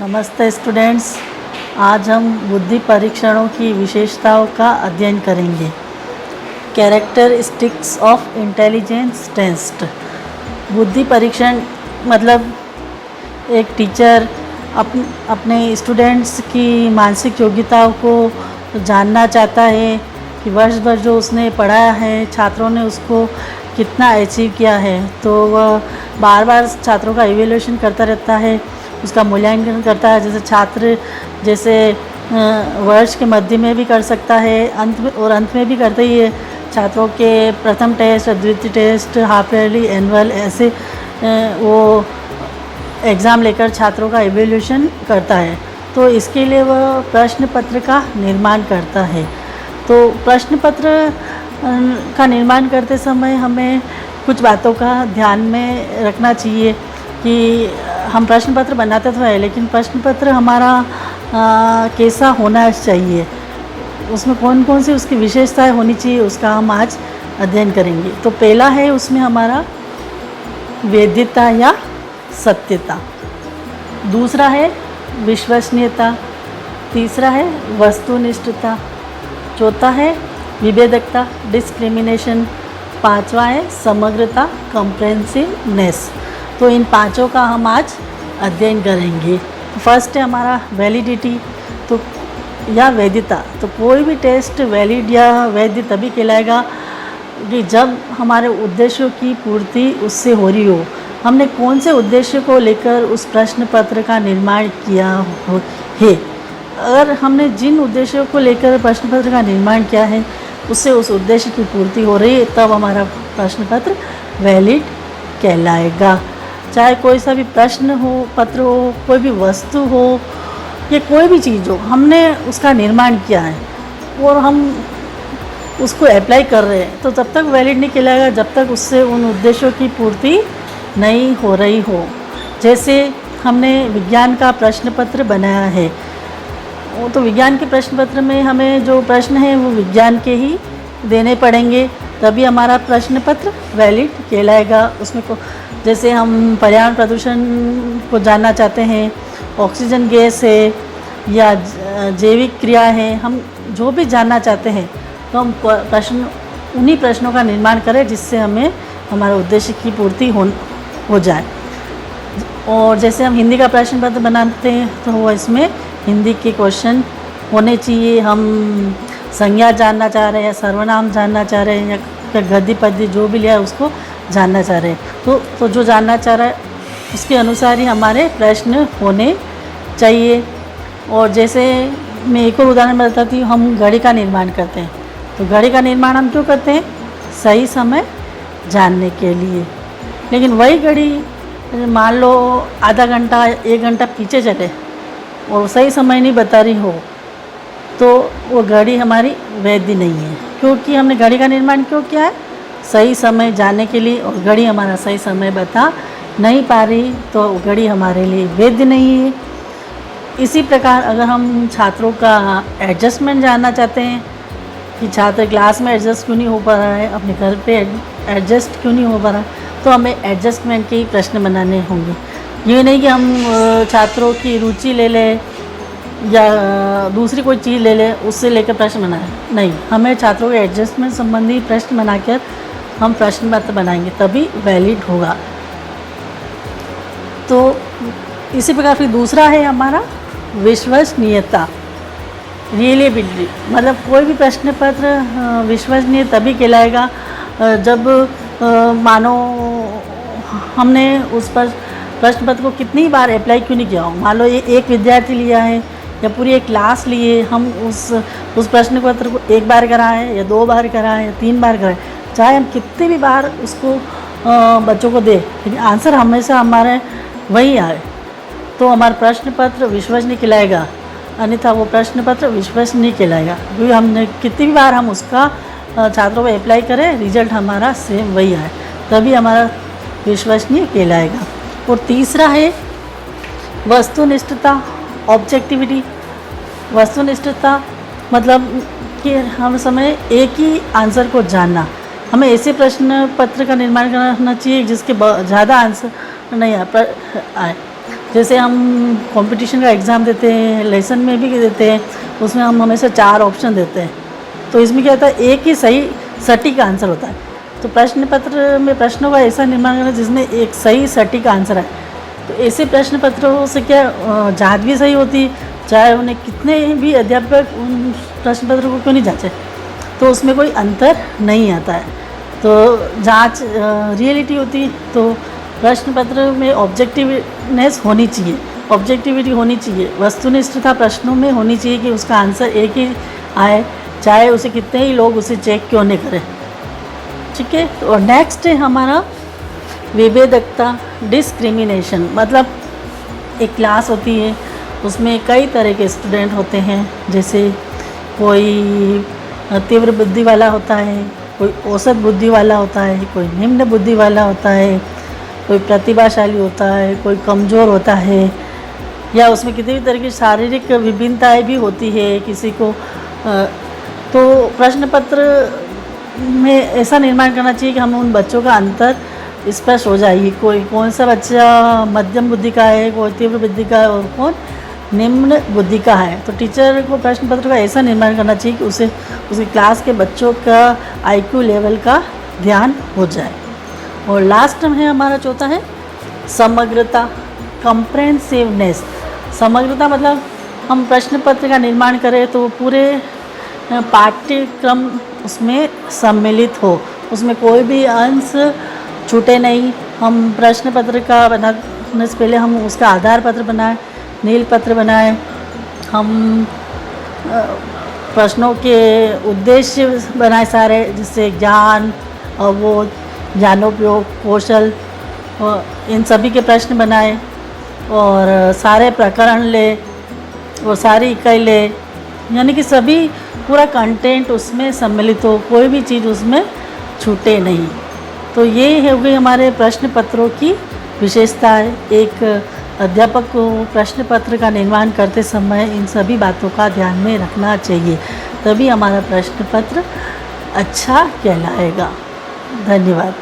नमस्ते स्टूडेंट्स। आज हम बुद्धि परीक्षणों की विशेषताओं का अध्ययन करेंगे। Characteristics of intelligence test. बुद्धि परीक्षण मतलब एक टीचर अपने स्टूडेंट्स की मानसिक योग्यताओं को जानना चाहता है कि वर्ष भर जो उसने पढ़ाया है, छात्रों ने उसको कितना अचीव किया है। तो वह बार बार छात्रों का इवैल्यूएशन करता रहता है, उसका मूल्यांकन करता है। जैसे वर्ष के मध्य में भी कर सकता है, अंत में भी करता ही है। छात्रों के प्रथम टेस्ट, द्वितीय टेस्ट, हाफ ईयरली, एनुअल, ऐसे वो एग्ज़ाम लेकर छात्रों का इवैल्यूएशन करता है। तो इसके लिए वह प्रश्न पत्र का निर्माण करता है। तो प्रश्न पत्र का निर्माण करते समय हमें कुछ बातों का ध्यान में रखना चाहिए कि हम प्रश्न पत्र बनाते तो है, लेकिन प्रश्न पत्र हमारा कैसा होना चाहिए, उसमें कौन कौन सी उसकी विशेषताएं होनी चाहिए, उसका हम आज अध्ययन करेंगे। तो पहला है उसमें हमारा वैधता या सत्यता, दूसरा है विश्वसनीयता, तीसरा है वस्तुनिष्ठता, चौथा है विभेदकता डिस्क्रिमिनेशन, पांचवा है समग्रता कॉम्प्रेहेंसिवनेस। तो इन पांचों का हम आज अध्ययन करेंगे। फर्स्ट है हमारा वैलिडिटी तो या वैधता। तो कोई भी टेस्ट वैलिड या वैध तभी कहलाएगा कि जब हमारे उद्देश्यों की पूर्ति उससे हो रही हो। हमने कौन से उद्देश्य को लेकर उस प्रश्न पत्र का निर्माण किया है। अगर हमने जिन उद्देश्यों को लेकर प्रश्न पत्र का निर्माण किया है उससे उस उद्देश्य की पूर्ति हो रही है, तब हमारा प्रश्न पत्र वैलिड कहलाएगा। चाहे कोई सा भी प्रश्न हो, पत्र हो, कोई भी वस्तु हो या कोई भी चीज़ हो, हमने उसका निर्माण किया है और हम उसको अप्लाई कर रहे हैं, तो तब तक वैलिड नहीं कहलाएगा जब तक उससे उन उद्देश्यों की पूर्ति नहीं हो रही हो। जैसे हमने विज्ञान का प्रश्न पत्र बनाया है, तो विज्ञान के प्रश्न पत्र में हमें जो प्रश्न है वो विज्ञान के ही देने पड़ेंगे, तभी हमारा प्रश्न पत्र वैलिड कहलाएगा। उसमें जैसे हम पर्यावरण प्रदूषण को जानना चाहते हैं, ऑक्सीजन गैस है या जैविक क्रिया है, हम जो भी जानना चाहते हैं तो हम उन्हीं प्रश्नों का निर्माण करें जिससे हमें हमारे उद्देश्य की पूर्ति हो जाए। और जैसे हम हिंदी का प्रश्न पत्र बनाते हैं तो वो इसमें हिंदी के क्वेश्चन होने चाहिए। हम संज्ञा जानना चाह रहे हैं या सर्वनाम जानना चाह रहे हैं या गद्य पद्य जो भी लिया है उसको जानना चाह रहे हैं, तो जो जानना चाह रहा है उसके अनुसार ही हमारे प्रश्न होने चाहिए। और जैसे मैं एक और उदाहरण बताती हूँ, हम घड़ी का निर्माण करते हैं, तो घड़ी का निर्माण हम क्यों करते हैं? सही समय जानने के लिए। लेकिन वही घड़ी मान लो आधा घंटा 1 घंटा पीछे चले और सही समय नहीं बता रही हो, तो वो घड़ी हमारी वैध नहीं है, क्योंकि हमने घड़ी का निर्माण क्यों किया है? सही समय जानने के लिए, और घड़ी हमारा सही समय बता नहीं पा रही तो घड़ी हमारे लिए वैध नहीं है। इसी प्रकार अगर हम छात्रों का एडजस्टमेंट जानना चाहते हैं कि छात्र क्लास में एडजस्ट क्यों नहीं हो पा रहा है, अपने घर पे एडजस्ट क्यों नहीं हो पा रहा है, तो हमें एडजस्टमेंट के ही प्रश्न बनाने होंगे। ये नहीं कि हम छात्रों की रुचि ले लें या दूसरी कोई चीज़ ले लें उससे लेकर प्रश्न बनाएं, नहीं, हमें छात्रों के एडजस्टमेंट संबंधी प्रश्न बनाकर हम प्रश्न पत्र बनाएंगे, तभी वैलिड होगा। तो इसी प्रकार फिर दूसरा है हमारा विश्वसनीयता, रियलेबिलिटी। मतलब कोई भी प्रश्न पत्र विश्वसनीय तभी कहलाएगा जब मानो हमने उस पर प्रश्न पत्र को कितनी बार अप्लाई क्यों नहीं किया हो। मान लो ये एक विद्यार्थी लिया है या पूरी एक क्लास लिए, हम उस प्रश्न पत्र को 1 बार कराएं या 2 बार कराएं या 3 बार कराएं, चाहे हम कितनी भी बार उसको बच्चों को दें, लेकिन आंसर हमेशा हमारे वही आए, तो हमारा प्रश्न पत्र विश्वसनीय कहलाएगा। अन्यथा वो प्रश्न पत्र विश्वसनीय कहलाएगा, क्योंकि हमने कितनी भी बार हम उसका छात्रों को अप्लाई करें, रिजल्ट हमारा सेम वही आए, तभी हमारा विश्वसनीय कहलाएगा। और तीसरा है वस्तुनिष्ठता, ऑब्जेक्टिविटी। वस्तुनिष्ठता मतलब कि हम समय एक ही आंसर को जानना। हमें ऐसे प्रश्न पत्र का निर्माण करना चाहिए जिसके ज़्यादा आंसर नहीं आए। जैसे हम कंपटीशन का एग्ज़ाम देते हैं, लेसन में भी देते हैं, उसमें हम हमेशा 4 ऑप्शन देते हैं। तो इसमें क्या होता है, एक ही सही सटीक आंसर होता है। तो प्रश्न पत्र में प्रश्नों का ऐसा निर्माण करना जिसमें एक सही सटीक आंसर है। तो ऐसे प्रश्न पत्रों से क्या जाँच भी सही होती है, चाहे उन्हें कितने भी अध्यापक उन प्रश्न पत्रों को क्यों नहीं जाँचे, तो उसमें कोई अंतर नहीं आता है। तो जाँच रियलिटी होती है। तो प्रश्न पत्र में ऑब्जेक्टिवनेस होनी चाहिए, ऑब्जेक्टिविटी होनी चाहिए, वस्तुनिष्ठता प्रश्नों में होनी चाहिए कि उसका आंसर एक ही आए, चाहे उसे कितने ही लोग उसे चेक क्यों नहीं करें। ठीक है। तो नेक्स्ट है हमारा विभेदकता, डिस्क्रिमिनेशन। मतलब एक क्लास होती है, उसमें कई तरह के स्टूडेंट होते हैं। जैसे कोई तीव्र बुद्धि वाला होता है, कोई औसत बुद्धि वाला होता है, कोई निम्न बुद्धि वाला होता है, कोई प्रतिभाशाली होता है, कोई कमज़ोर होता है, या उसमें किसी भी तरह की शारीरिक विभिन्नताएँ भी होती है किसी को। तो प्रश्न पत्र में ऐसा निर्माण करना चाहिए कि हम उन बच्चों का अंतर स्पष्ट हो जाएगी। कोई कौन सा बच्चा मध्यम बुद्धि का है, कोई तीव्र बुद्धि का है और कौन निम्न बुद्धि का है। तो टीचर को प्रश्न पत्र का ऐसा निर्माण करना चाहिए कि उसे उसकी क्लास के बच्चों का IQ लेवल का ध्यान हो जाए। और लास्ट में है हमारा चौथा है समग्रता, कंप्रेहेंसिवनेस। समग्रता मतलब हम प्रश्न पत्र का निर्माण करें तो पूरे पाठ्यक्रम उसमें सम्मिलित हो, उसमें कोई भी अंश छूटे नहीं। हम प्रश्न पत्र का बनाने से पहले हम उसका आधार पत्र बनाएं, नील पत्र बनाएं, हम प्रश्नों के उद्देश्य बनाए सारे, जिससे ज्ञान, अवबोध, ज्ञानोपयोग, कौशल, इन सभी के प्रश्न बनाएं और सारे प्रकरण ले और सारी इकाई ले, यानी कि सभी पूरा कंटेंट उसमें सम्मिलित हो, कोई भी चीज़ उसमें छूटे नहीं। तो ये हो गई हमारे प्रश्न पत्रों की विशेषता है। एक अध्यापक को प्रश्न पत्र का निर्माण करते समय इन सभी बातों का ध्यान में रखना चाहिए, तभी हमारा प्रश्न पत्र अच्छा कहलाएगा। धन्यवाद।